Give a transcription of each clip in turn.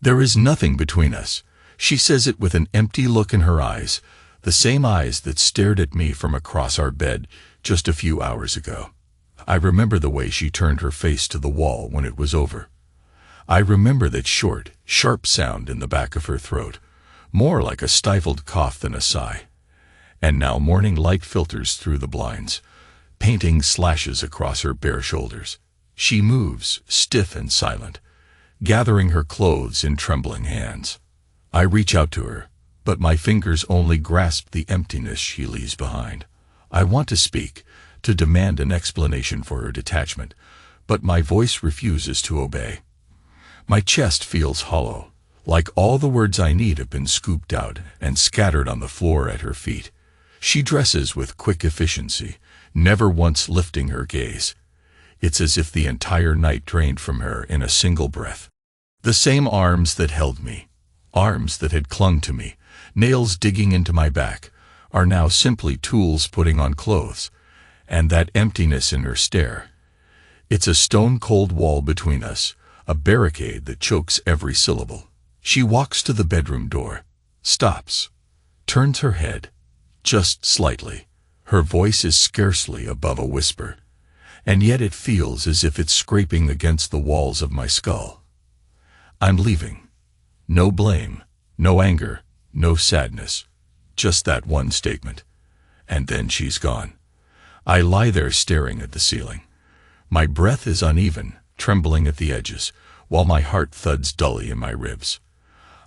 There is nothing between us. She says it with an empty look in her eyes, the same eyes that stared at me from across our bed just a few hours ago. I remember the way she turned her face to the wall when it was over. I remember that short, sharp sound in the back of her throat, more like a stifled cough than a sigh. And now morning light filters through the blinds, painting slashes across her bare shoulders. She moves, stiff and silent, gathering her clothes in trembling hands. I reach out to her, but my fingers only grasp the emptiness she leaves behind. I want to speak, to demand an explanation for her detachment, but my voice refuses to obey. My chest feels hollow, like all the words I need have been scooped out and scattered on the floor at her feet. She dresses with quick efficiency, never once lifting her gaze. It's as if the entire night drained from her in a single breath. The same arms that held me, arms that had clung to me, nails digging into my back, are now simply tools putting on clothes, and that emptiness in her stare. It's a stone-cold wall between us, a barricade that chokes every syllable. She walks to the bedroom door, stops, turns her head, just slightly. Her voice is scarcely above a whisper, and yet it feels as if it's scraping against the walls of my skull. I'm leaving. No blame, no anger, no sadness, just that one statement. And then she's gone. I lie there staring at the ceiling. My breath is uneven, trembling at the edges, while my heart thuds dully in my ribs.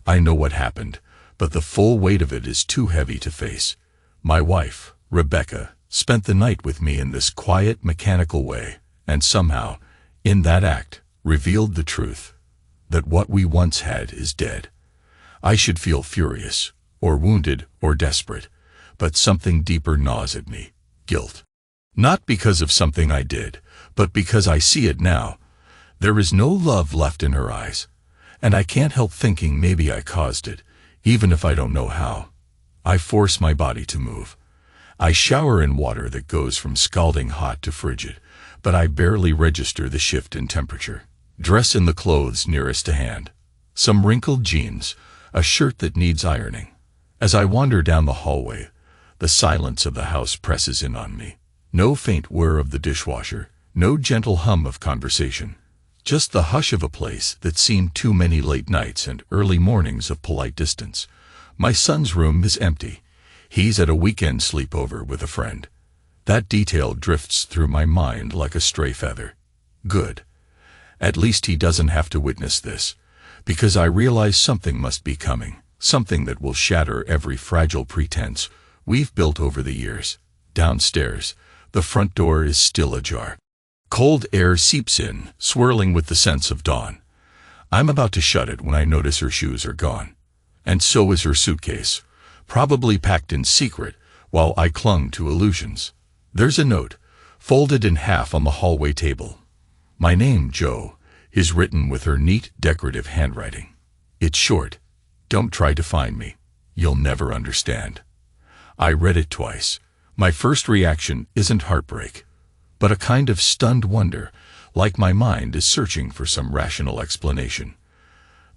I know what happened, but the full weight of it is too heavy to face. My wife, Rebecca, spent the night with me in this quiet, mechanical way, and somehow, in that act, revealed the truth, that what we once had is dead. I should feel furious, or wounded, or desperate, but something deeper gnaws at me, guilt. Not because of something I did, but because I see it now. There is no love left in her eyes, and I can't help thinking maybe I caused it, even if I don't know how. I force my body to move. I shower in water that goes from scalding hot to frigid, but I barely register the shift in temperature. Dress in the clothes nearest to hand. Some wrinkled jeans, a shirt that needs ironing. As I wander down the hallway, the silence of the house presses in on me. No faint whir of the dishwasher, no gentle hum of conversation. Just the hush of a place that seemed too many late nights and early mornings of polite distance. My son's room is empty. He's at a weekend sleepover with a friend. That detail drifts through my mind like a stray feather. Good. At least he doesn't have to witness this, because I realize something must be coming, something that will shatter every fragile pretense we've built over the years. Downstairs, the front door is still ajar. Cold air seeps in, swirling with the sense of dawn. I'm about to shut it when I notice her shoes are gone. And so is her suitcase, probably packed in secret while I clung to illusions. There's a note, folded in half on the hallway table. My name, Joe, is written with her neat, decorative handwriting. It's short. Don't try to find me. You'll never understand. I read it twice. My first reaction isn't heartbreak, but a kind of stunned wonder, like my mind is searching for some rational explanation.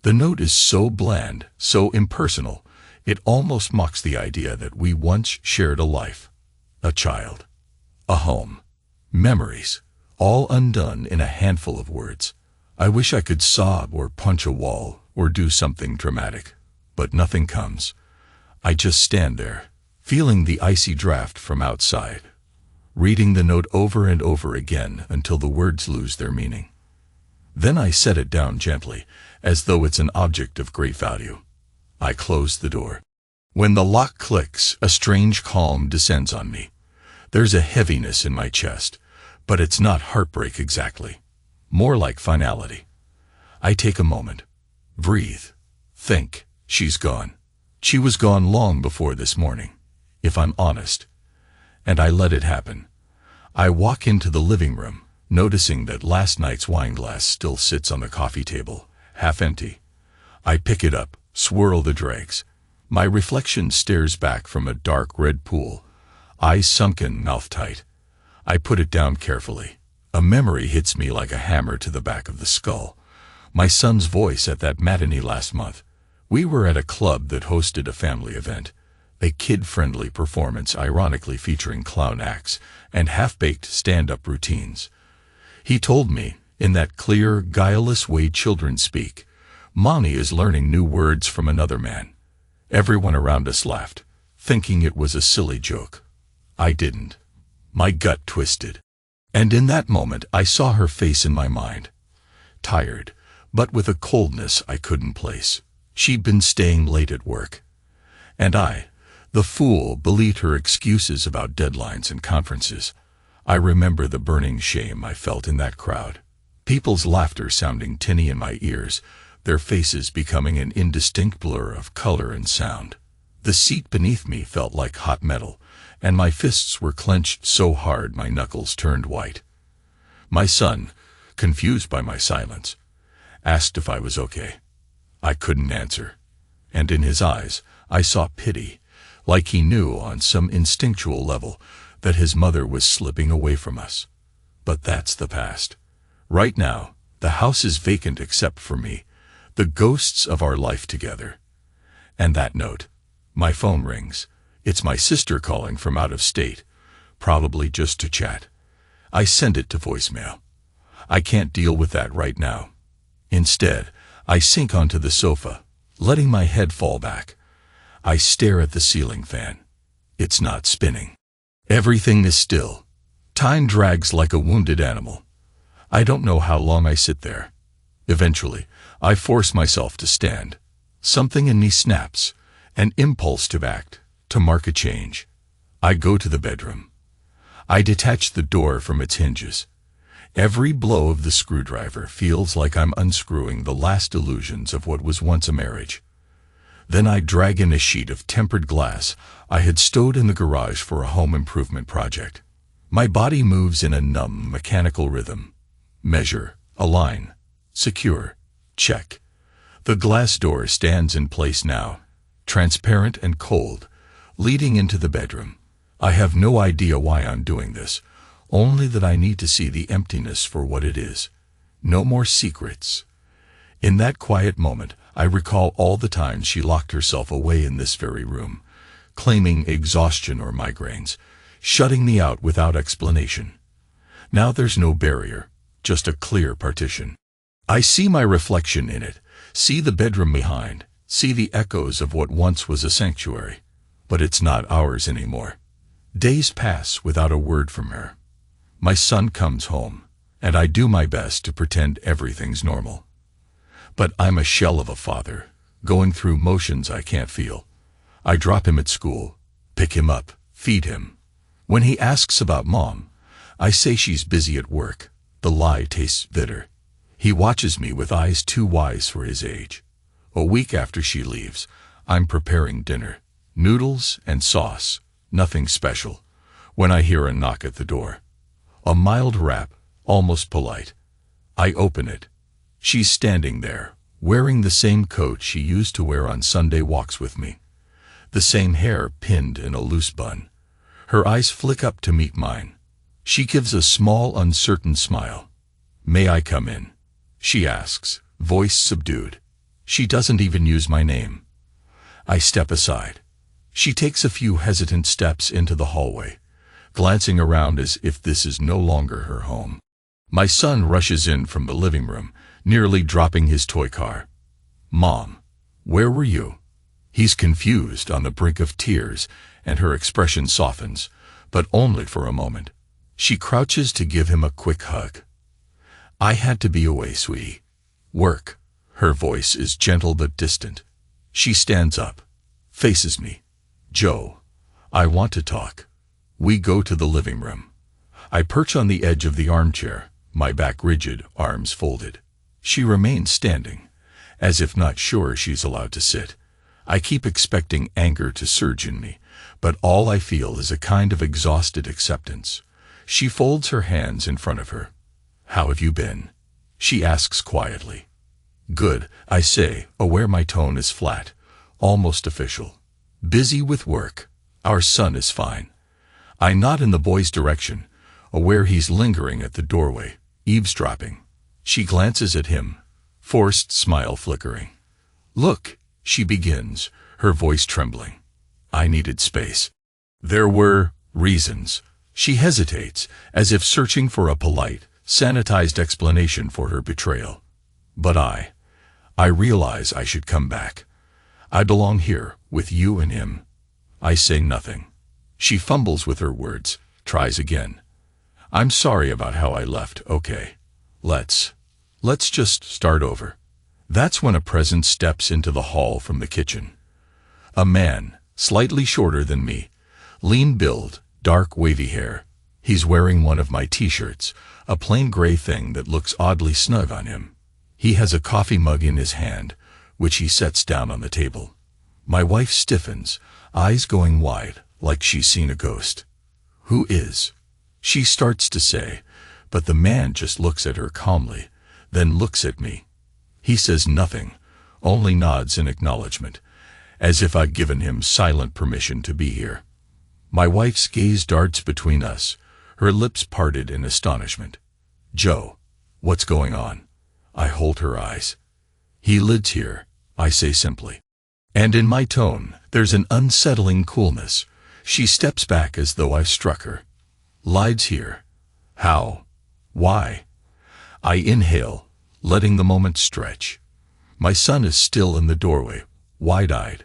The note is so bland, so impersonal, it almost mocks the idea that we once shared a life, a child, a home, memories, all undone in a handful of words. I wish I could sob or punch a wall or do something dramatic, but nothing comes. I just stand there, feeling the icy draft from outside, reading the note over and over again until the words lose their meaning. Then I set it down gently, as though it's an object of great value. I close the door. When the lock clicks, a strange calm descends on me. There's a heaviness in my chest, but it's not heartbreak exactly. More like finality. I take a moment. Breathe. Think. She's gone. She was gone long before this morning, if I'm honest. And I let it happen. I walk into the living room, noticing that last night's wine glass still sits on the coffee table, half empty. I pick it up, swirl the dregs. My reflection stares back from a dark red pool, eyes sunken, mouth tight. I put it down carefully. A memory hits me like a hammer to the back of the skull. My son's voice at that matinee last month. We were at a club that hosted a family event, a kid-friendly performance ironically featuring clown acts and half-baked stand-up routines. He told me, in that clear, guileless way children speak, "Mommy is learning new words from another man." Everyone around us laughed, thinking it was a silly joke. I didn't. My gut twisted. And in that moment I saw her face in my mind. Tired, but with a coldness I couldn't place. She'd been staying late at work. And I, the fool, believed her excuses about deadlines and conferences. I remember the burning shame I felt in that crowd. People's laughter sounding tinny in my ears, their faces becoming an indistinct blur of color and sound. The seat beneath me felt like hot metal, and my fists were clenched so hard my knuckles turned white. My son, confused by my silence, asked if I was okay. I couldn't answer, and in his eyes I saw pity, like he knew on some instinctual level that his mother was slipping away from us. But that's the past. Right now, the house is vacant except for me, the ghosts of our life together. And that note. My phone rings. It's my sister calling from out of state, probably just to chat. I send it to voicemail. I can't deal with that right now. Instead, I sink onto the sofa, letting my head fall back. I stare at the ceiling fan. It's not spinning. Everything is still. Time drags like a wounded animal. I don't know how long I sit there. Eventually, I force myself to stand. Something in me snaps, an impulse to act, to mark a change. I go to the bedroom. I detach the door from its hinges. Every blow of the screwdriver feels like I'm unscrewing the last illusions of what was once a marriage. Then I drag in a sheet of tempered glass I had stowed in the garage for a home improvement project. My body moves in a numb, mechanical rhythm. Measure, align, secure, check. The glass door stands in place now, transparent and cold, leading into the bedroom. I have no idea why I'm doing this, only that I need to see the emptiness for what it is. No more secrets. In that quiet moment, I recall all the times she locked herself away in this very room, claiming exhaustion or migraines, shutting me out without explanation. Now there's no barrier, just a clear partition. I see my reflection in it, see the bedroom behind, see the echoes of what once was a sanctuary. But it's not ours anymore. Days pass without a word from her. My son comes home, and I do my best to pretend everything's normal. But I'm a shell of a father, going through motions I can't feel. I drop him at school, pick him up, feed him. When he asks about Mom, I say she's busy at work. The lie tastes bitter. He watches me with eyes too wise for his age. A week after she leaves, I'm preparing dinner. Noodles and sauce, nothing special, when I hear a knock at the door. A mild rap, almost polite. I open it. She's standing there, wearing the same coat she used to wear on Sunday walks with me. The same hair pinned in a loose bun. Her eyes flick up to meet mine. She gives a small, uncertain smile. "May I come in?" she asks, voice subdued. She doesn't even use my name. I step aside. She takes a few hesitant steps into the hallway, glancing around as if this is no longer her home. My son rushes in from the living room, nearly dropping his toy car. "Mom, where were you?" He's confused, on the brink of tears, and her expression softens, but only for a moment. She crouches to give him a quick hug. "I had to be away, sweetie. Work." Her voice is gentle but distant. She stands up, faces me. "Joe, I want to talk." We go to the living room. I perch on the edge of the armchair, my back rigid, arms folded. She remains standing, as if not sure she's allowed to sit. I keep expecting anger to surge in me, but all I feel is a kind of exhausted acceptance. She folds her hands in front of her. "How have you been?" she asks quietly. "Good," I say, aware my tone is flat, almost official. "Busy with work. Our son is fine." I nod in the boy's direction, aware he's lingering at the doorway, eavesdropping. She glances at him, forced smile flickering. Look, she begins, her voice trembling. I needed space. There were reasons. She hesitates, as if searching for a polite, sanitized explanation for her betrayal. But I realize I should come back. I belong here, with you and him. I say nothing. She fumbles with her words, tries again. I'm sorry about how I left, okay. Let's just start over. That's when a presence steps into the hall from the kitchen. A man, slightly shorter than me, lean build, dark wavy hair. He's wearing one of my t-shirts, a plain gray thing that looks oddly snug on him. He has a coffee mug in his hand, which he sets down on the table. My wife stiffens, eyes going wide, like she's seen a ghost. Who is? She starts to say, but the man just looks at her calmly, then looks at me. He says nothing, only nods in acknowledgement, as if I'd given him silent permission to be here. My wife's gaze darts between us, her lips parted in astonishment. Joe, what's going on? I hold her eyes. He lives here, I say simply. And in my tone, there's an unsettling coolness. She steps back as though I've struck her. Lives here. How? Why? I inhale, letting the moment stretch. My son is still in the doorway, wide-eyed.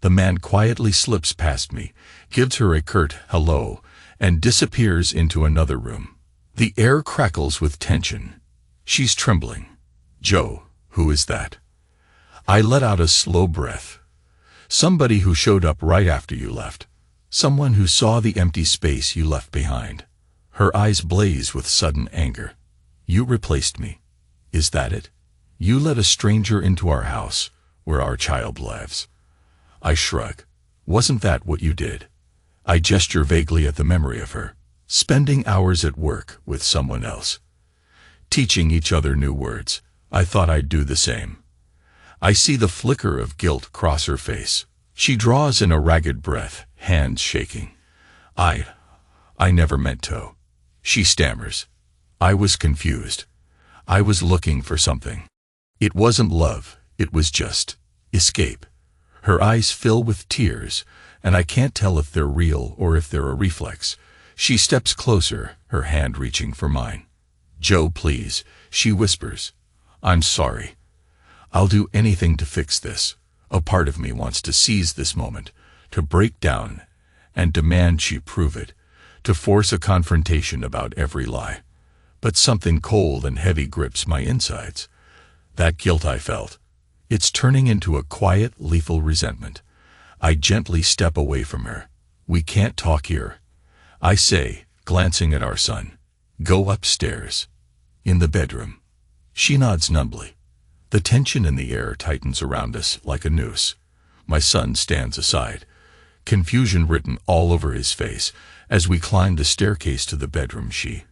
The man quietly slips past me, gives her a curt hello, and disappears into another room. The air crackles with tension. She's trembling. Joe, who is that? I let out a slow breath. Somebody who showed up right after you left. Someone who saw the empty space you left behind. Her eyes blaze with sudden anger. You replaced me. Is that it? You let a stranger into our house, where our child lives. I shrug. Wasn't that what you did? I gesture vaguely at the memory of her, spending hours at work with someone else. Teaching each other new words. I thought I'd do the same. I see the flicker of guilt cross her face. She draws in a ragged breath, hands shaking. I never meant to. She stammers. I was confused. I was looking for something. It wasn't love, it was just escape. Her eyes fill with tears, and I can't tell if they're real or if they're a reflex. She steps closer, her hand reaching for mine. Joe, please, she whispers. I'm sorry. I'll do anything to fix this. A part of me wants to seize this moment, to break down and demand she prove it, to force a confrontation about every lie. But something cold and heavy grips my insides. That guilt I felt. It's turning into a quiet, lethal resentment. I gently step away from her. We can't talk here. I say, glancing at our son. Go upstairs. In the bedroom. She nods numbly. The tension in the air tightens around us like a noose. My son stands aside, confusion written all over his face, as we climb the staircase to the bedroom she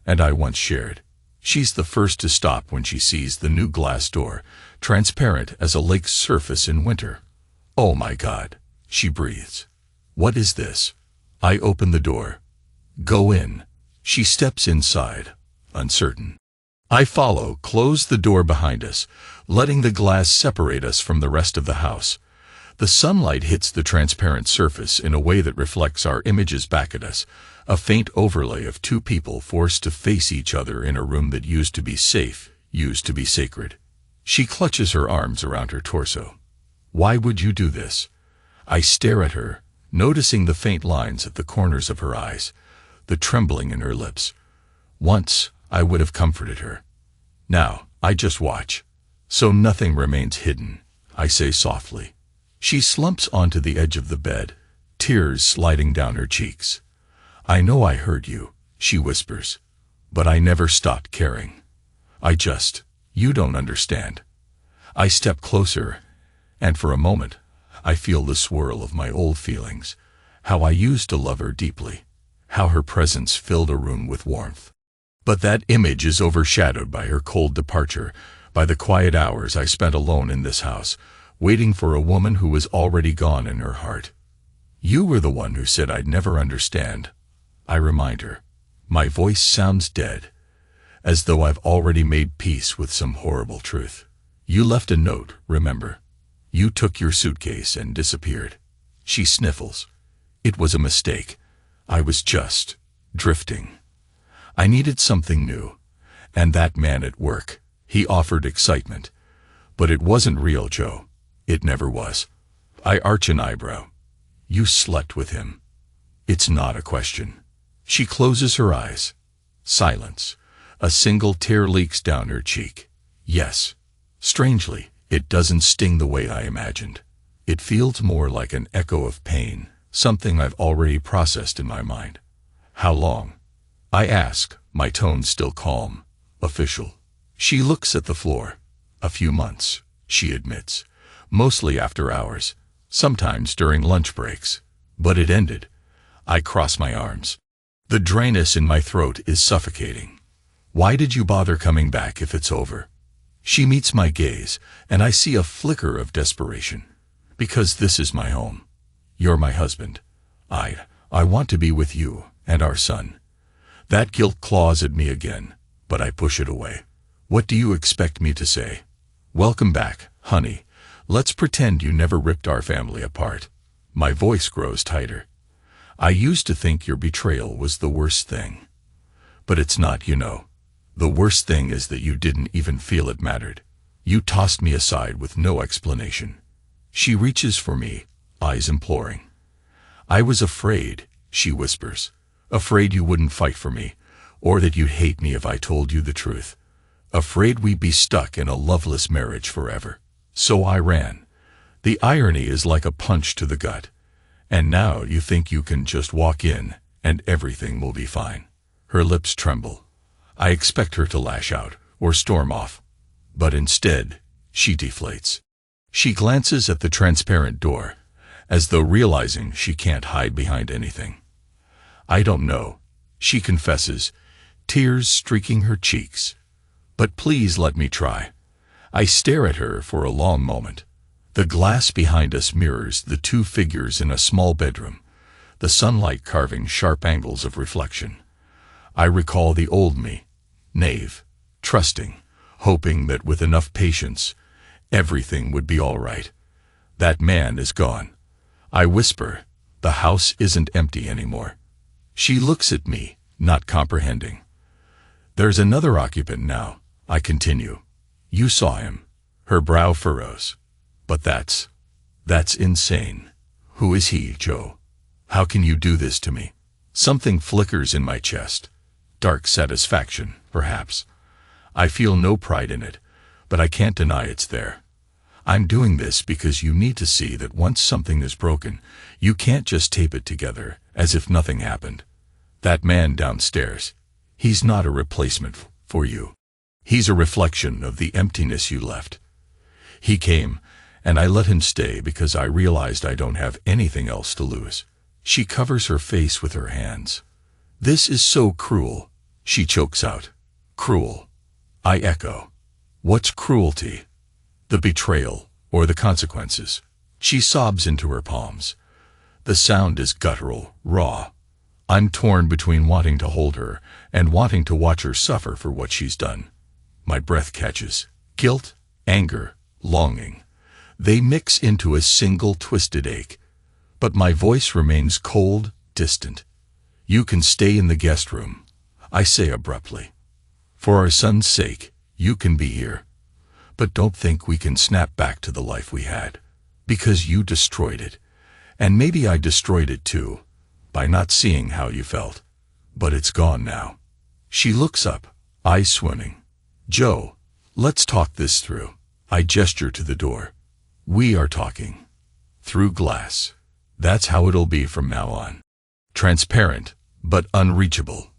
and I once shared. She's the first to stop when she sees the new glass door, transparent as a lake's surface in winter. Oh my God, she breathes. What is this? I open the door. Go in. She steps inside, uncertain. I follow, close the door behind us, letting the glass separate us from the rest of the house. The sunlight hits the transparent surface in a way that reflects our images back at us, a faint overlay of two people forced to face each other in a room that used to be safe, used to be sacred. She clutches her arms around her torso. Why would you do this? I stare at her, noticing the faint lines at the corners of her eyes, the trembling in her lips. Once, I would have comforted her. Now, I just watch. So nothing remains hidden, I say softly. She slumps onto the edge of the bed, tears sliding down her cheeks. I know I heard you, she whispers, but I never stopped caring. You don't understand. I step closer, and for a moment, I feel the swirl of my old feelings, how I used to love her deeply, how her presence filled a room with warmth. But that image is overshadowed by her cold departure, by the quiet hours I spent alone in this house, waiting for a woman who was already gone in her heart. You were the one who said I'd never understand, I remind her. My voice sounds dead, as though I've already made peace with some horrible truth. You left a note, remember? You took your suitcase and disappeared. She sniffles. It was a mistake. I was just drifting. I needed something new. And that man at work, he offered excitement. But it wasn't real, Joe. It never was. I arch an eyebrow. You slept with him. It's not a question. She closes her eyes. Silence. A single tear leaks down her cheek. Yes. Strangely, it doesn't sting the way I imagined. It feels more like an echo of pain, something I've already processed in my mind. How long? I ask, my tone still calm. Official. She looks at the floor. A few months, she admits. Mostly after hours. Sometimes during lunch breaks. But it ended. I cross my arms. The dryness in my throat is suffocating. Why did you bother coming back if it's over? She meets my gaze, and I see a flicker of desperation. Because this is my home. You're my husband. I want to be with you and our son. That guilt claws at me again, but I push it away. What do you expect me to say? Welcome back, honey. Let's pretend you never ripped our family apart. My voice grows tighter. I used to think your betrayal was the worst thing. But it's not, you know. The worst thing is that you didn't even feel it mattered. You tossed me aside with no explanation. She reaches for me, eyes imploring. I was afraid, she whispers. Afraid you wouldn't fight for me, or that you'd hate me if I told you the truth. Afraid we'd be stuck in a loveless marriage forever. So I ran. The irony is like a punch to the gut. And now you think you can just walk in, and everything will be fine. Her lips tremble. I expect her to lash out, or storm off. But instead, she deflates. She glances at the transparent door, as though realizing she can't hide behind anything. I don't know, she confesses, tears streaking her cheeks. But please let me try. I stare at her for a long moment. The glass behind us mirrors the two figures in a small bedroom, the sunlight carving sharp angles of reflection. I recall the old me, naive, trusting, hoping that with enough patience, everything would be all right. That man is gone. I whisper, the house isn't empty anymore. She looks at me, not comprehending. There's another occupant now, I continue. You saw him. Her brow furrows. But that's insane. Who is he, Joe? How can you do this to me? Something flickers in my chest. Dark satisfaction, perhaps. I feel no pride in it, but I can't deny it's there. I'm doing this because you need to see that once something is broken, you can't just tape it together as if nothing happened. That man downstairs, he's not a replacement for you. He's a reflection of the emptiness you left. He came, and I let him stay because I realized I don't have anything else to lose. She covers her face with her hands. This is so cruel, she chokes out. Cruel. I echo. What's cruelty? The betrayal, or the consequences? She sobs into her palms. The sound is guttural, raw. I'm torn between wanting to hold her and wanting to watch her suffer for what she's done. My breath catches. Guilt, anger, longing. They mix into a single twisted ache. But my voice remains cold, distant. You can stay in the guest room, I say abruptly. For our son's sake, you can be here. But don't think we can snap back to the life we had. Because you destroyed it. And maybe I destroyed it too, by not seeing how you felt. But it's gone now. She looks up, eyes swimming. Joe, let's talk this through. I gesture to the door. We are talking. Through glass. That's how it'll be from now on. Transparent, but unreachable.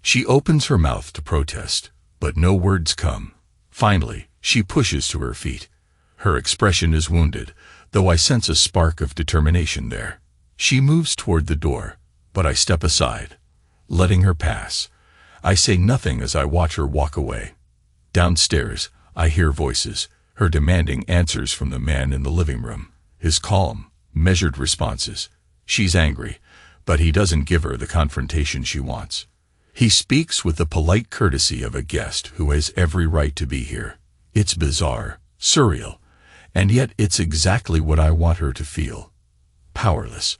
She opens her mouth to protest, but no words come. Finally, she pushes to her feet. Her expression is wounded, though I sense a spark of determination there. She moves toward the door, but I step aside, letting her pass. I say nothing as I watch her walk away. Downstairs, I hear voices, her demanding answers from the man in the living room, his calm, measured responses. She's angry, but he doesn't give her the confrontation she wants. He speaks with the polite courtesy of a guest who has every right to be here. It's bizarre, surreal, and yet it's exactly what I want her to feel. Powerless.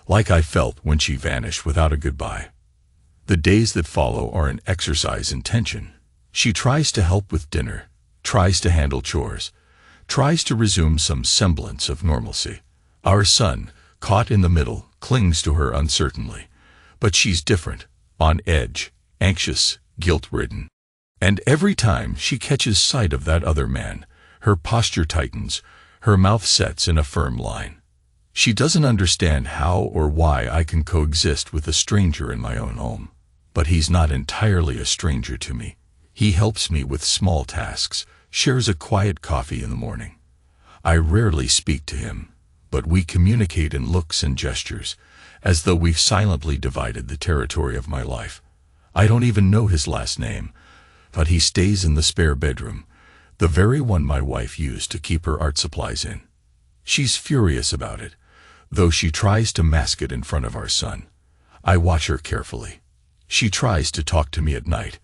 Like I felt when she vanished without a goodbye. The days that follow are an exercise in tension. She tries to help with dinner, tries to handle chores, tries to resume some semblance of normalcy. Our son, caught in the middle, clings to her uncertainly. But she's different, on edge, anxious, guilt-ridden. And every time she catches sight of that other man, her posture tightens, her mouth sets in a firm line. She doesn't understand how or why I can coexist with a stranger in my own home. But he's not entirely a stranger to me. He helps me with small tasks, shares a quiet coffee in the morning. I rarely speak to him, but we communicate in looks and gestures, as though we've silently divided the territory of my life. I don't even know his last name, but he stays in the spare bedroom, the very one my wife used to keep her art supplies in. She's furious about it, though she tries to mask it in front of our son. I watch her carefully. She tries to talk to me at night,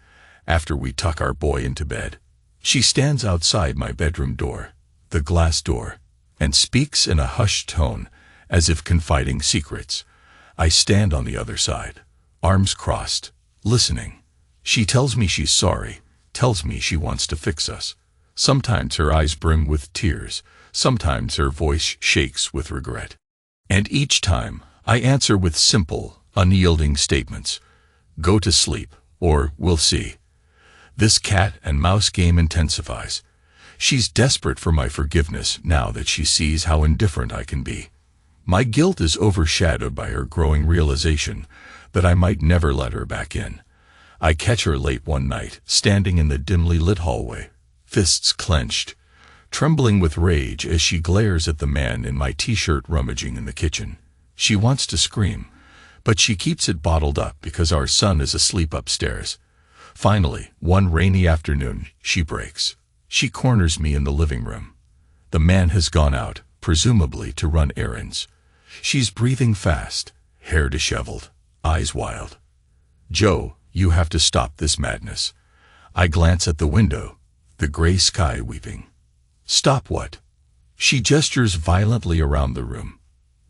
after we tuck our boy into bed. She stands outside my bedroom door, the glass door, and speaks in a hushed tone, as if confiding secrets. I stand on the other side, arms crossed, listening. She tells me she's sorry, tells me she wants to fix us. Sometimes her eyes brim with tears, sometimes her voice shakes with regret. And each time, I answer with simple, unyielding statements. Go to sleep, or we'll see. This cat and mouse game intensifies. She's desperate for my forgiveness now that she sees how indifferent I can be. My guilt is overshadowed by her growing realization that I might never let her back in. I catch her late one night, standing in the dimly lit hallway, fists clenched, trembling with rage as she glares at the man in my t-shirt rummaging in the kitchen. She wants to scream, but she keeps it bottled up because our son is asleep upstairs. Finally, one rainy afternoon, she breaks. She corners me in the living room. The man has gone out, presumably to run errands. She's breathing fast, hair disheveled, eyes wild. Joe, you have to stop this madness. I glance at the window, the gray sky weeping. Stop what? She gestures violently around the room.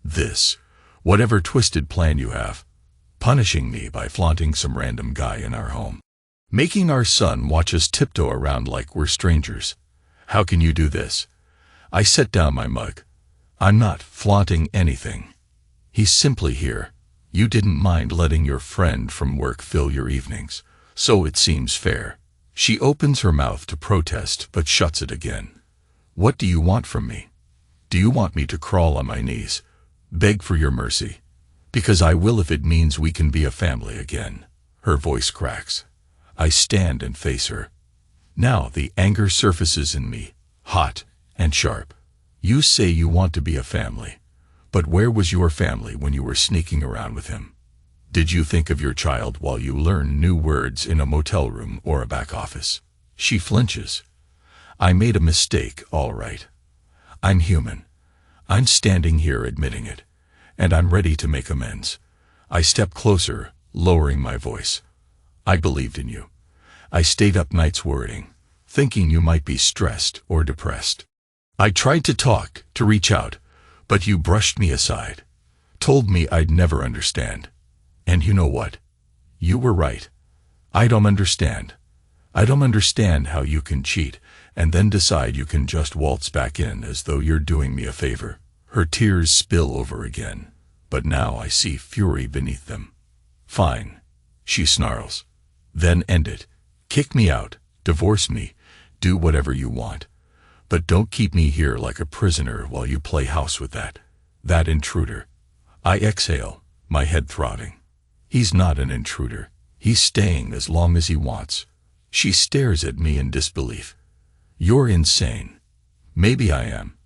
This, whatever twisted plan you have, punishing me by flaunting some random guy in our home. Making our son watch us tiptoe around like we're strangers. How can you do this? I set down my mug. I'm not flaunting anything. He's simply here. You didn't mind letting your friend from work fill your evenings, so it seems fair. She opens her mouth to protest but shuts it again. What do you want from me? Do you want me to crawl on my knees, beg for your mercy? Because I will if it means we can be a family again. Her voice cracks. I stand and face her. Now the anger surfaces in me, hot and sharp. You say you want to be a family, but where was your family when you were sneaking around with him? Did you think of your child while you learn new words in a motel room or a back office? She flinches. I made a mistake, all right. I'm human. I'm standing here admitting it, and I'm ready to make amends. I step closer, lowering my voice. I believed in you. I stayed up nights worrying, thinking you might be stressed or depressed. I tried to talk, to reach out, but you brushed me aside, told me I'd never understand. And you know what? You were right. I don't understand. I don't understand how you can cheat and then decide you can just waltz back in as though you're doing me a favor. Her tears spill over again, but now I see fury beneath them. Fine, she snarls. Then end it. Kick me out, divorce me, do whatever you want. But don't keep me here like a prisoner while you play house with that intruder. I exhale, my head throbbing. He's not an intruder. He's staying as long as he wants. She stares at me in disbelief. You're insane. Maybe I am.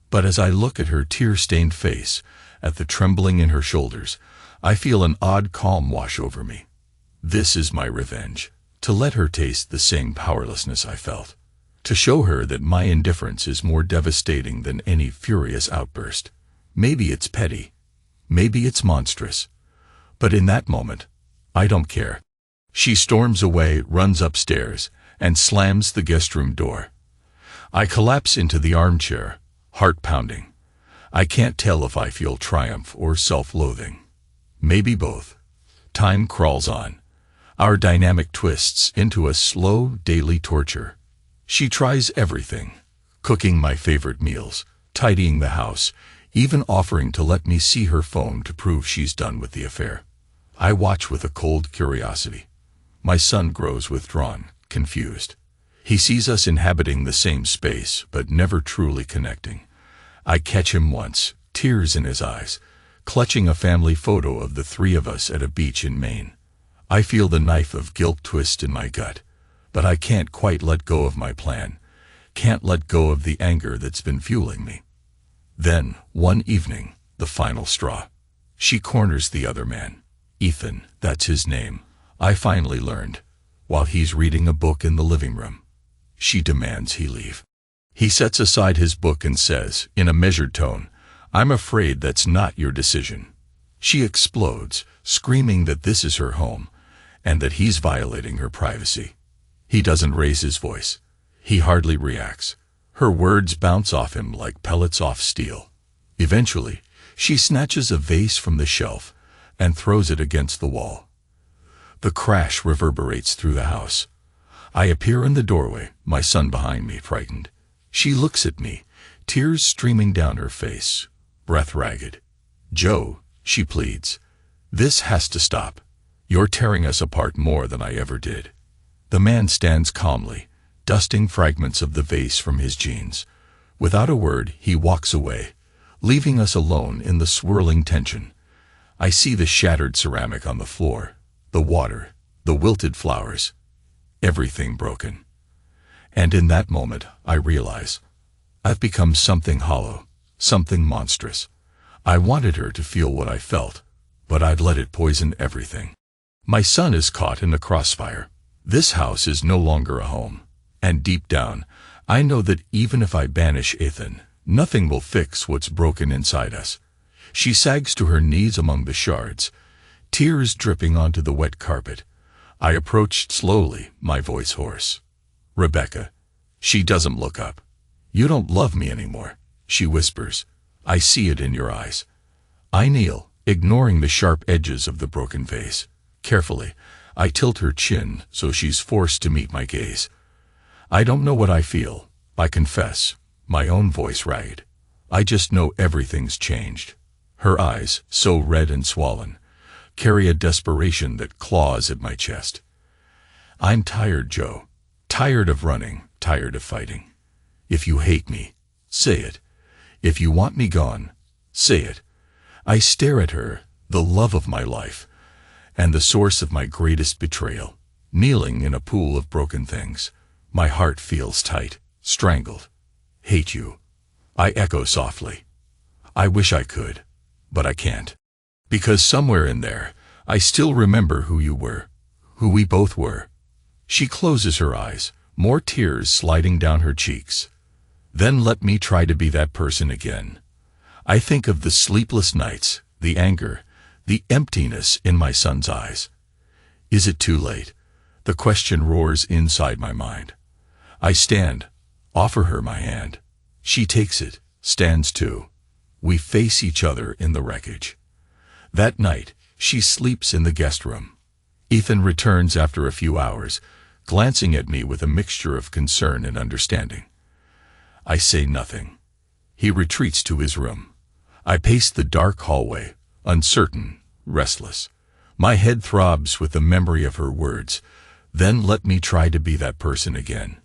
But as I look at her tear-stained face, at the trembling in her shoulders, I feel an odd calm wash over me. This is my revenge, to let her taste the same powerlessness I felt. To show her that my indifference is more devastating than any furious outburst. Maybe it's petty. Maybe it's monstrous. But in that moment, I don't care. She storms away, runs upstairs, and slams the guest room door. I collapse into the armchair, heart pounding. I can't tell if I feel triumph or self-loathing. Maybe both. Time crawls on. Our dynamic twists into a slow, daily torture. She tries everything, cooking my favorite meals, tidying the house, even offering to let me see her phone to prove she's done with the affair. I watch with a cold curiosity. My son grows withdrawn, confused. He sees us inhabiting the same space, but never truly connecting. I catch him once, tears in his eyes, clutching a family photo of the three of us at a beach in Maine. I feel the knife of guilt twist in my gut, but I can't quite let go of my plan, can't let go of the anger that's been fueling me. Then, one evening, the final straw. She corners the other man. Ethan, that's his name, I finally learned, while he's reading a book in the living room. She demands he leave. He sets aside his book and says, in a measured tone, "I'm afraid that's not your decision." She explodes, screaming that this is her home, and that he's violating her privacy. He doesn't raise his voice. He hardly reacts. Her words bounce off him like pellets off steel. Eventually, she snatches a vase from the shelf and throws it against the wall. The crash reverberates through the house. I appear in the doorway, my son behind me, frightened. She looks at me, tears streaming down her face, breath ragged. "Joe," she pleads, "this has to stop. You're tearing us apart more than I ever did." The man stands calmly, dusting fragments of the vase from his jeans. Without a word, he walks away, leaving us alone in the swirling tension. I see the shattered ceramic on the floor, the water, the wilted flowers, everything broken. And in that moment, I realize I've become something hollow, something monstrous. I wanted her to feel what I felt, but I'd let it poison everything. My son is caught in the crossfire. This house is no longer a home. And deep down, I know that even if I banish Ethan, nothing will fix what's broken inside us. She sags to her knees among the shards, tears dripping onto the wet carpet. I approached slowly, my voice hoarse. "Rebecca." She doesn't look up. "You don't love me anymore," she whispers. "I see it in your eyes." I kneel, ignoring the sharp edges of the broken vase. Carefully, I tilt her chin so she's forced to meet my gaze. "I don't know what I feel, I confess," my own voice ragged. "I just know everything's changed." Her eyes, so red and swollen, carry a desperation that claws at my chest. "I'm tired, Joe. Tired of running, tired of fighting. If you hate me, say it. If you want me gone, say it." I stare at her, the love of my life, and the source of my greatest betrayal, kneeling in a pool of broken things. My heart feels tight, strangled. "Hate you," I echo softly. I wish I could, but I can't. Because somewhere in there, I still remember who you were, who we both were. She closes her eyes, more tears sliding down her cheeks. Then let me try to be that person again. I think of the sleepless nights, the anger, the emptiness in my son's eyes. Is it too late? The question roars inside my mind. I stand, offer her my hand. She takes it, stands too. We face each other in the wreckage. That night, she sleeps in the guest room. Ethan returns after a few hours, glancing at me with a mixture of concern and understanding. I say nothing. He retreats to his room. I pace the dark hallway, uncertain, restless. My head throbs with the memory of her words. Then let me try to be that person again.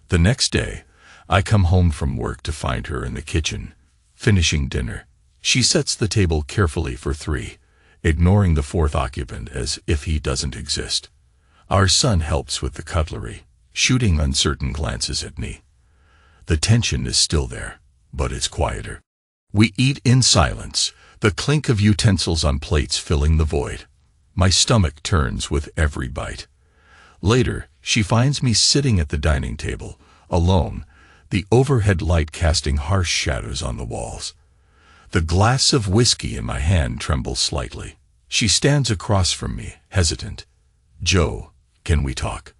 The next day, I come home from work to find her in the kitchen, finishing dinner. She sets the table carefully for three, ignoring the fourth occupant as if he doesn't exist. Our son helps with the cutlery, shooting uncertain glances at me. The tension is still there, but it's quieter. We eat in silence, the clink of utensils on plates filling the void. My stomach turns with every bite. Later, she finds me sitting at the dining table, alone, the overhead light casting harsh shadows on the walls. The glass of whiskey in my hand trembles slightly. She stands across from me, hesitant. "Joe, can we talk?"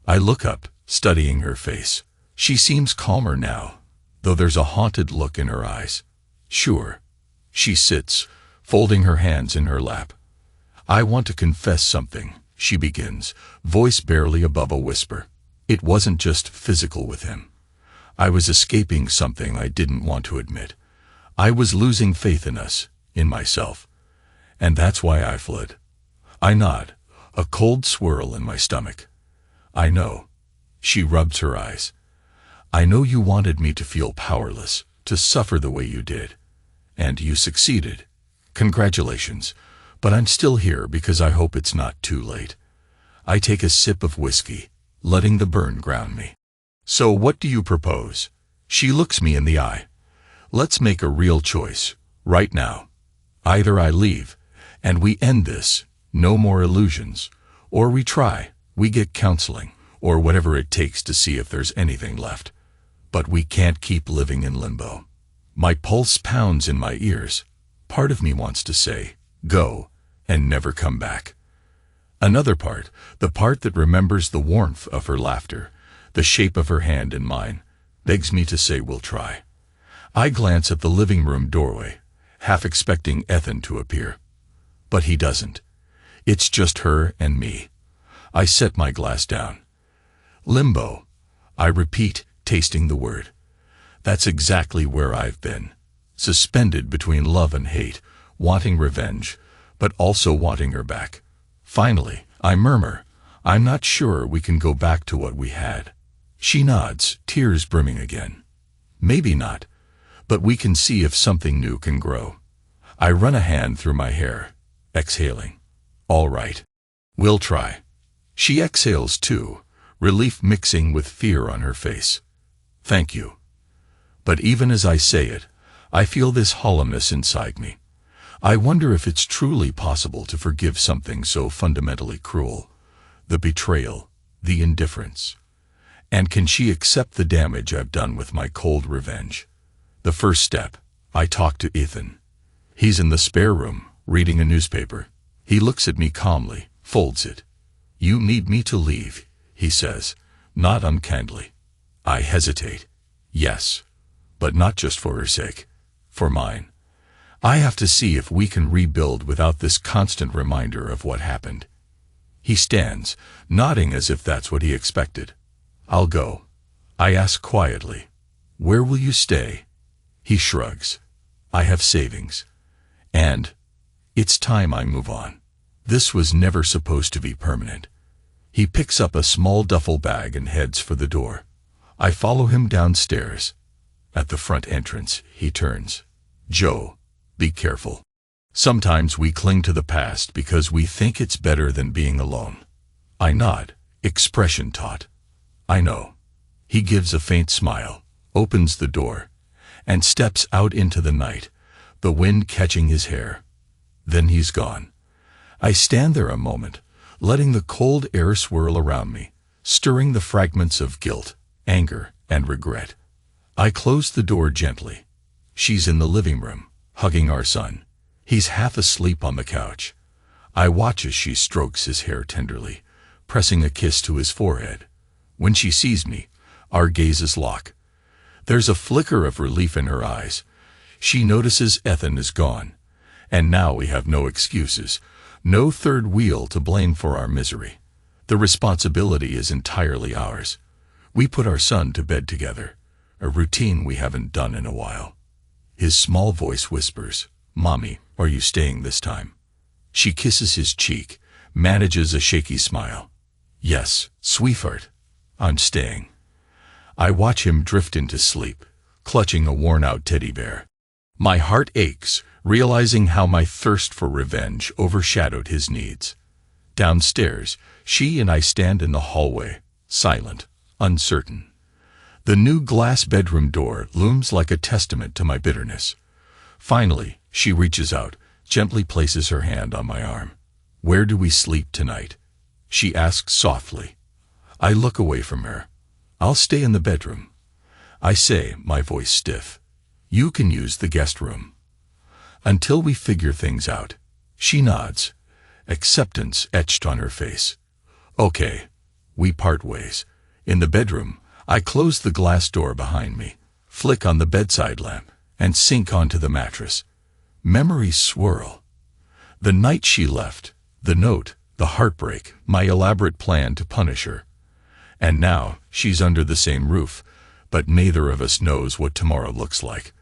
I look up, studying her face. She seems calmer now, though there's a haunted look in her eyes. "Sure." She sits, folding her hands in her lap. "I want to confess something," she begins, voice barely above a whisper. "It wasn't just physical with him. I was escaping something I didn't want to admit. I was losing faith in us, in myself. And that's why I fled." I nod, a cold swirl in my stomach. "I know." She rubs her eyes. "I know you wanted me to feel powerless, to suffer the way you did. And you succeeded. Congratulations. But I'm still here because I hope it's not too late." I take a sip of whiskey, letting the burn ground me. "So what do you propose?" She looks me in the eye. "Let's make a real choice, right now. Either I leave, and we end this, no more illusions, or we try, we get counseling, or whatever it takes to see if there's anything left. But we can't keep living in limbo." My pulse pounds in my ears. Part of me wants to say, "Go," and never come back. Another part, the part that remembers the warmth of her laughter, the shape of her hand in mine, begs me to say we'll try. I glance at the living room doorway, half expecting Ethan to appear. But he doesn't. It's just her and me. I set my glass down. "Limbo," I repeat, tasting the word. That's exactly where I've been. Suspended between love and hate, wanting revenge, but also wanting her back. Finally, I murmur, "I'm not sure we can go back to what we had." She nods, tears brimming again. "Maybe not, but we can see if something new can grow." I run a hand through my hair, exhaling. "All right. We'll try." She exhales too, relief mixing with fear on her face. "Thank you." But even as I say it, I feel this hollowness inside me. I wonder if it's truly possible to forgive something so fundamentally cruel. The betrayal, the indifference. And can she accept the damage I've done with my cold revenge? The first step, I talk to Ethan. He's in the spare room, reading a newspaper. He looks at me calmly, folds it. "You need me to leave," he says, not unkindly. I hesitate. Yes, but not just for her sake, for mine. I have to see if we can rebuild without this constant reminder of what happened. He stands, nodding as if that's what he expected. "I'll go." I ask quietly, "Where will you stay?" He shrugs. "I have savings. And it's time I move on. This was never supposed to be permanent." He picks up a small duffel bag and heads for the door. I follow him downstairs. At the front entrance, he turns. "Joe, be careful. Sometimes we cling to the past because we think it's better than being alone." I nod, expression taut. "I know." He gives a faint smile, opens the door, and steps out into the night, the wind catching his hair. Then he's gone. I stand there a moment, letting the cold air swirl around me, stirring the fragments of guilt, anger, and regret. I close the door gently. She's in the living room, hugging our son. He's half asleep on the couch. I watch as she strokes his hair tenderly, pressing a kiss to his forehead. When she sees me, our gazes lock. There's a flicker of relief in her eyes. She notices Ethan is gone, and now we have no excuses, no third wheel to blame for our misery. The responsibility is entirely ours. We put our son to bed together, a routine we haven't done in a while. His small voice whispers, "Mommy, are you staying this time?" She kisses his cheek, manages a shaky smile. "Yes, sweetheart, I'm staying." I watch him drift into sleep, clutching a worn-out teddy bear. My heart aches, realizing how my thirst for revenge overshadowed his needs. Downstairs, she and I stand in the hallway, silent, uncertain. The new glass bedroom door looms like a testament to my bitterness. Finally, she reaches out, gently places her hand on my arm. "Where do we sleep tonight?" she asks softly. I look away from her. "I'll stay in the bedroom." I say, my voice stiff. "You can use the guest room." "Until we figure things out." She nods, acceptance etched on her face. Okay. We part ways. In the bedroom, I close the glass door behind me, flick on the bedside lamp, and sink onto the mattress. Memories swirl. The night she left, the note, the heartbreak, my elaborate plan to punish her. And now, she's under the same roof, but neither of us knows what tomorrow looks like.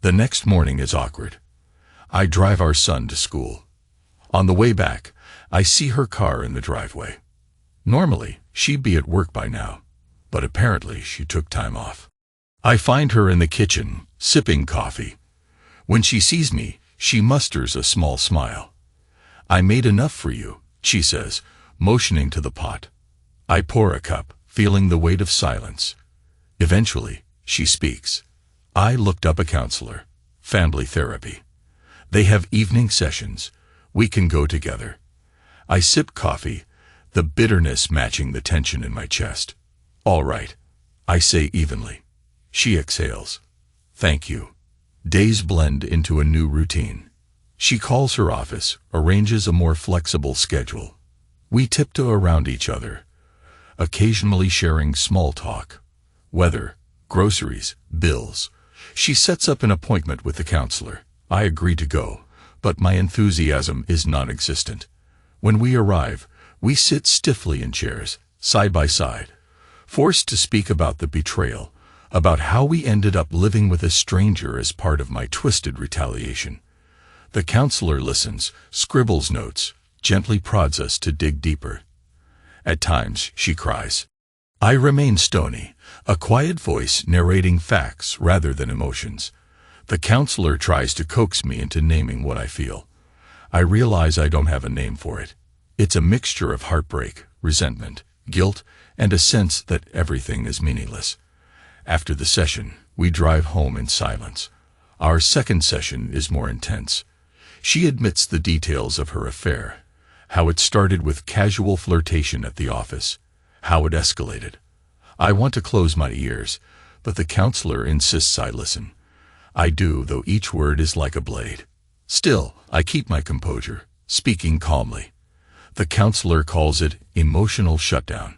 The next morning is awkward. I drive our son to school. On the way back, I see her car in the driveway. Normally, she'd be at work by now, but apparently she took time off. I find her in the kitchen, sipping coffee. When she sees me, she musters a small smile. "I made enough for you," she says, motioning to the pot. I pour a cup, feeling the weight of silence. Eventually, she speaks. "I looked up a counselor. Family therapy. They have evening sessions. We can go together." I sip coffee, the bitterness matching the tension in my chest. "All right," I say evenly. She exhales. "Thank you." Days blend into a new routine. She calls her office, arranges a more flexible schedule. We tiptoe around each other, occasionally sharing small talk. Weather, groceries, bills. She sets up an appointment with the counselor. I agree to go, but my enthusiasm is non-existent. When we arrive, we sit stiffly in chairs, side by side, forced to speak about the betrayal, about how we ended up living with a stranger as part of my twisted retaliation. The counselor listens, scribbles notes, gently prods us to dig deeper. At times, she cries. I remain stony, a quiet voice narrating facts rather than emotions. The counselor tries to coax me into naming what I feel. I realize I don't have a name for it. It's a mixture of heartbreak, resentment, guilt, and a sense that everything is meaningless. After the session, we drive home in silence. Our second session is more intense. She admits the details of her affair, how it started with casual flirtation at the office, how it escalated. I want to close my ears, but the counselor insists I listen. I do, though each word is like a blade. Still, I keep my composure, speaking calmly. The counselor calls it emotional shutdown,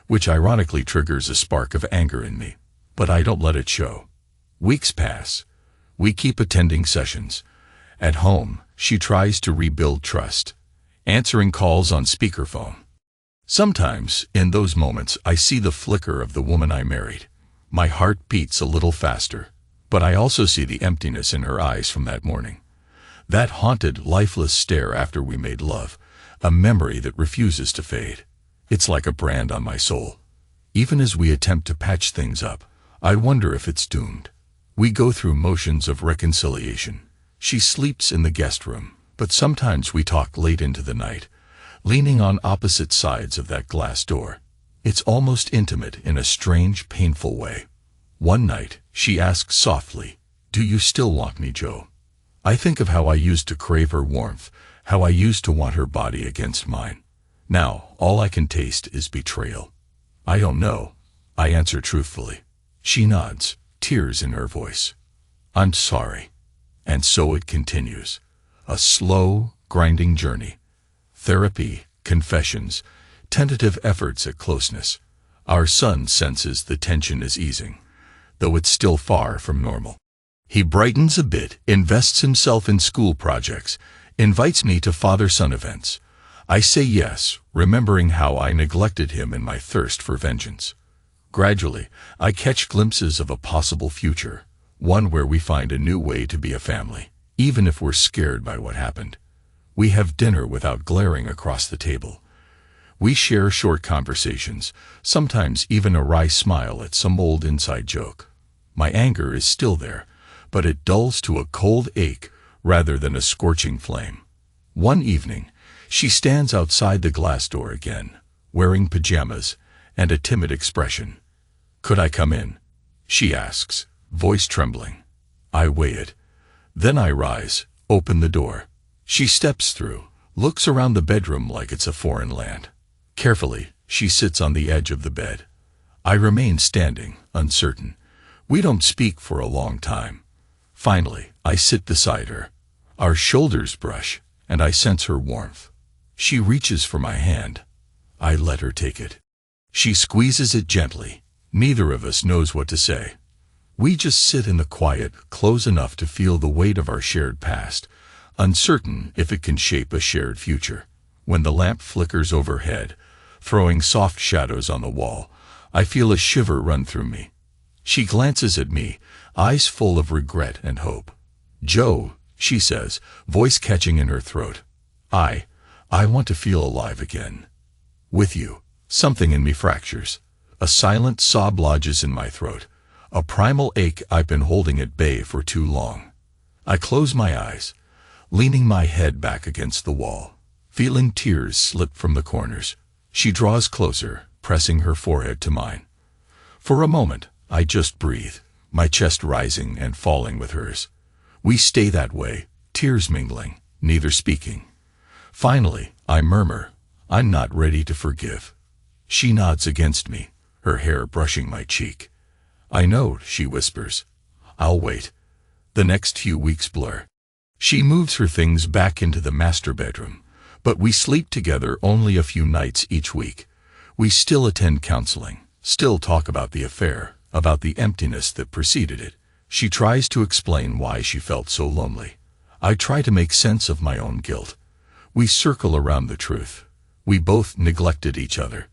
which ironically triggers a spark of anger in me, but I don't let it show. Weeks pass. We keep attending sessions. At home, she tries to rebuild trust, answering calls on speakerphone. Sometimes, in those moments, I see the flicker of the woman I married. My heart beats a little faster, but I also see the emptiness in her eyes from that morning. That haunted, lifeless stare after we made love, a memory that refuses to fade. It's like a brand on my soul. Even as we attempt to patch things up, I wonder if it's doomed. We go through motions of reconciliation. She sleeps in the guest room, but sometimes we talk late into the night, leaning on opposite sides of that glass door. It's almost intimate in a strange, painful way. One night, she asks softly, "Do you still want me, Joe?" I think of how I used to crave her warmth, how I used to want her body against mine. Now, all I can taste is betrayal. "I don't know," I answer truthfully. She nods, tears in her voice. "I'm sorry." And so it continues. A slow, grinding journey. Therapy, confessions, tentative efforts at closeness. Our son senses the tension is easing, though it's still far from normal. He brightens a bit, invests himself in school projects, invites me to father-son events. I say yes, remembering how I neglected him in my thirst for vengeance. Gradually, I catch glimpses of a possible future, one where we find a new way to be a family, even if we're scared by what happened. We have dinner without glaring across the table. We share short conversations, sometimes even a wry smile at some old inside joke. My anger is still there, but it dulls to a cold ache rather than a scorching flame. One evening, she stands outside the glass door again, wearing pajamas and a timid expression. "Could I come in?" she asks, voice trembling. I weigh it. Then I rise, open the door. She steps through, looks around the bedroom like it's a foreign land. Carefully, she sits on the edge of the bed. I remain standing, uncertain. We don't speak for a long time. Finally, I sit beside her. Our shoulders brush, and I sense her warmth. She reaches for my hand. I let her take it. She squeezes it gently. Neither of us knows what to say. We just sit in the quiet, close enough to feel the weight of our shared past, uncertain if it can shape a shared future. When the lamp flickers overhead, throwing soft shadows on the wall, I feel a shiver run through me. She glances at me, eyes full of regret and hope. "Joe," she says, voice catching in her throat. I want to feel alive again. With you." Something in me fractures. A silent sob lodges in my throat, a primal ache I've been holding at bay for too long. I close my eyes, leaning my head back against the wall, feeling tears slip from the corners. She draws closer, pressing her forehead to mine. For a moment, I just breathe, my chest rising and falling with hers. We stay that way, tears mingling, neither speaking. Finally, I murmur, "I'm not ready to forgive." She nods against me, her hair brushing my cheek. "I know," she whispers. "I'll wait." The next few weeks blur. She moves her things back into the master bedroom, but we sleep together only a few nights each week. We still attend counseling, still talk about the affair, about the emptiness that preceded it. She tries to explain why she felt so lonely. I try to make sense of my own guilt. We circle around the truth. We both neglected each other.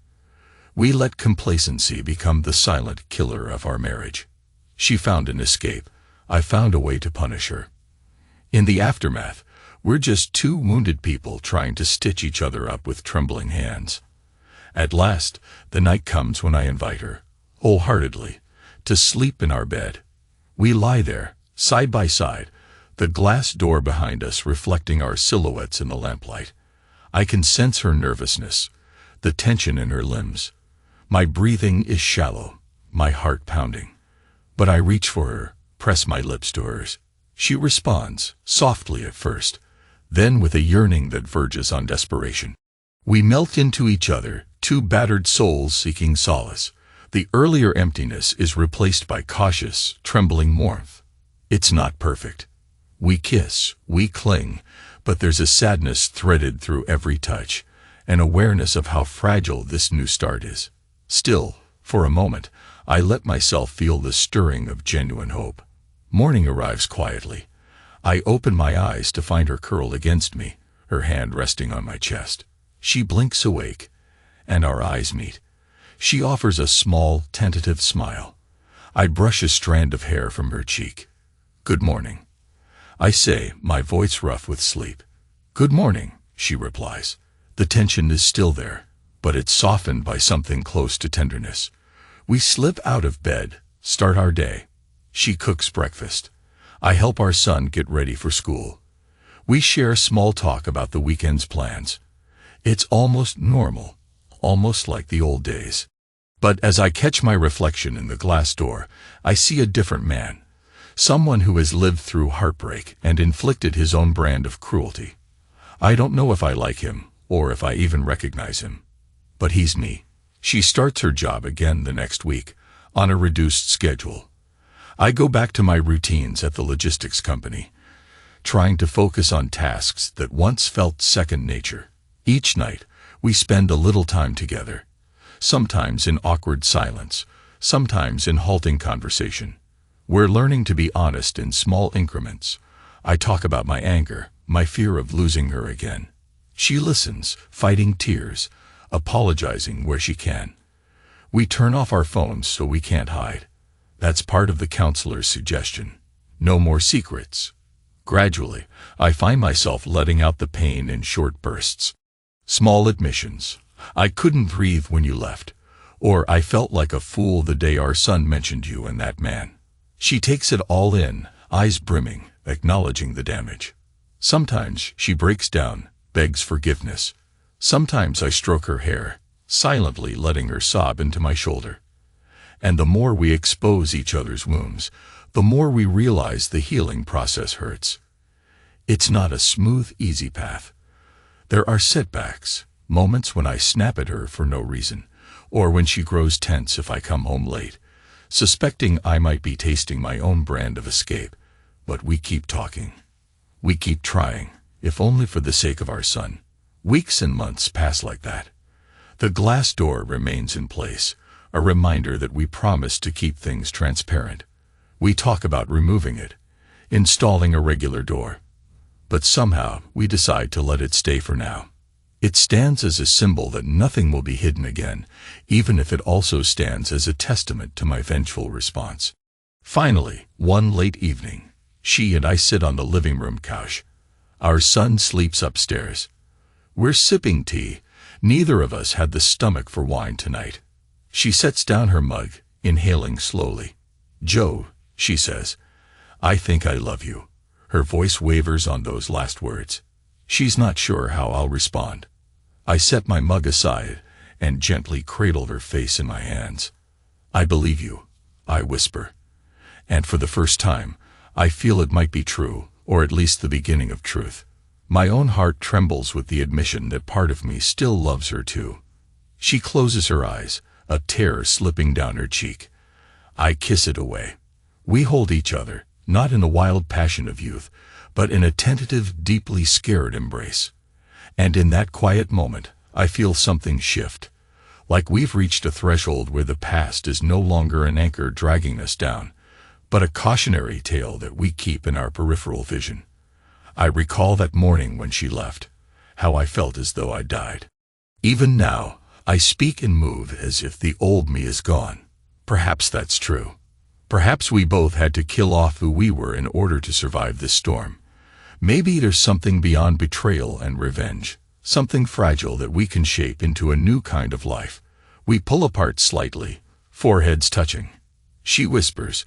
We let complacency become the silent killer of our marriage. She found an escape. I found a way to punish her. In the aftermath, we're just two wounded people trying to stitch each other up with trembling hands. At last, the night comes when I invite her, wholeheartedly, to sleep in our bed. We lie there, side by side, the glass door behind us reflecting our silhouettes in the lamplight. I can sense her nervousness, the tension in her limbs. My breathing is shallow, my heart pounding. But I reach for her, press my lips to hers. She responds, softly at first, then with a yearning that verges on desperation. We melt into each other, two battered souls seeking solace. The earlier emptiness is replaced by cautious, trembling warmth. It's not perfect. We kiss, we cling, but there's a sadness threaded through every touch, an awareness of how fragile this new start is. Still, for a moment, I let myself feel the stirring of genuine hope. Morning arrives quietly. I open my eyes to find her curled against me, her hand resting on my chest. She blinks awake, and our eyes meet. She offers a small, tentative smile. I brush a strand of hair from her cheek. "Good morning," I say, my voice rough with sleep. "Good morning," she replies. The tension is still there, but it's softened by something close to tenderness. We slip out of bed, start our day. She cooks breakfast. I help our son get ready for school. We share small talk about the weekend's plans. It's almost normal, almost like the old days. But as I catch my reflection in the glass door, I see a different man. Someone who has lived through heartbreak and inflicted his own brand of cruelty. I don't know if I like him, or if I even recognize him. But he's me. She starts her job again the next week, on a reduced schedule. I go back to my routines at the logistics company, trying to focus on tasks that once felt second nature. Each night, we spend a little time together, sometimes in awkward silence, sometimes in halting conversation. We're learning to be honest in small increments. I talk about my anger, my fear of losing her again. She listens, fighting tears, apologizing where she can. We turn off our phones so we can't hide. That's part of the counselor's suggestion. No more secrets. Gradually, I find myself letting out the pain in short bursts. Small admissions. "I couldn't breathe when you left," or "I felt like a fool the day our son mentioned you and that man." She takes it all in, eyes brimming, acknowledging the damage. Sometimes she breaks down, begs forgiveness. Sometimes I stroke her hair, silently letting her sob into my shoulder. And the more we expose each other's wounds, the more we realize the healing process hurts. It's not a smooth, easy path. There are setbacks, moments when I snap at her for no reason, or when she grows tense if I come home late, suspecting I might be tasting my own brand of escape. But we keep talking. We keep trying, if only for the sake of our son. Weeks and months pass like that. The glass door remains in place, a reminder that we promised to keep things transparent. We talk about removing it, installing a regular door. But somehow we decide to let it stay for now. It stands as a symbol that nothing will be hidden again, even if it also stands as a testament to my vengeful response. Finally, one late evening, she and I sit on the living room couch. Our son sleeps upstairs. We're sipping tea. Neither of us had the stomach for wine tonight. She sets down her mug, inhaling slowly. "Joe," she says, "I think I love you." Her voice wavers on those last words. She's not sure how I'll respond. I set my mug aside and gently cradle her face in my hands. "I believe you," I whisper. And for the first time, I feel it might be true, or at least the beginning of truth. My own heart trembles with the admission that part of me still loves her too. She closes her eyes, a tear slipping down her cheek. I kiss it away. We hold each other, not in the wild passion of youth, but in a tentative, deeply scared embrace. And in that quiet moment, I feel something shift, like we've reached a threshold where the past is no longer an anchor dragging us down, but a cautionary tale that we keep in our peripheral vision. I recall that morning when she left, how I felt as though I died. Even now, I speak and move as if the old me is gone. Perhaps that's true. Perhaps we both had to kill off who we were in order to survive this storm. Maybe there's something beyond betrayal and revenge, something fragile that we can shape into a new kind of life. We pull apart slightly, foreheads touching. She whispers,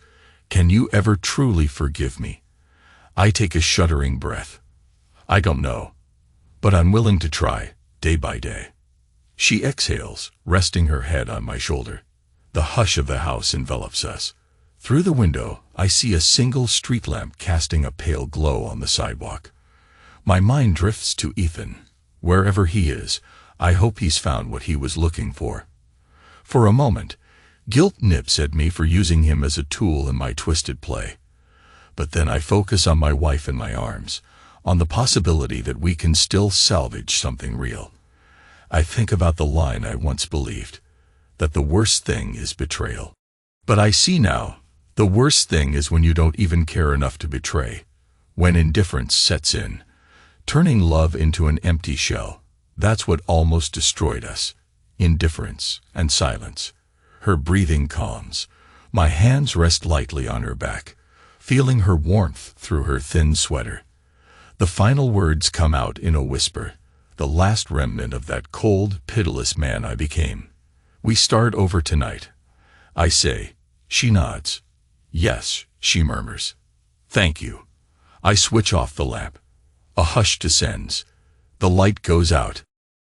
"Can you ever truly forgive me?" I take a shuddering breath. I don't know, but I'm willing to try, day by day. She exhales, resting her head on my shoulder. The hush of the house envelops us. Through the window, I see a single street lamp casting a pale glow on the sidewalk. My mind drifts to Ethan. Wherever he is, I hope he's found what he was looking for. For a moment, guilt nips at me for using him as a tool in my twisted play. But then I focus on my wife in my arms, on the possibility that we can still salvage something real. I think about the line I once believed, that the worst thing is betrayal. But I see now, the worst thing is when you don't even care enough to betray, when indifference sets in, turning love into an empty shell. That's what almost destroyed us, indifference and silence. Her breathing calms. My hands rest lightly on her back, feeling her warmth through her thin sweater. The final words come out in a whisper, the last remnant of that cold, pitiless man I became. "We start over tonight," I say. She nods. "Yes," she murmurs. "Thank you." I switch off the lamp. A hush descends. The light goes out,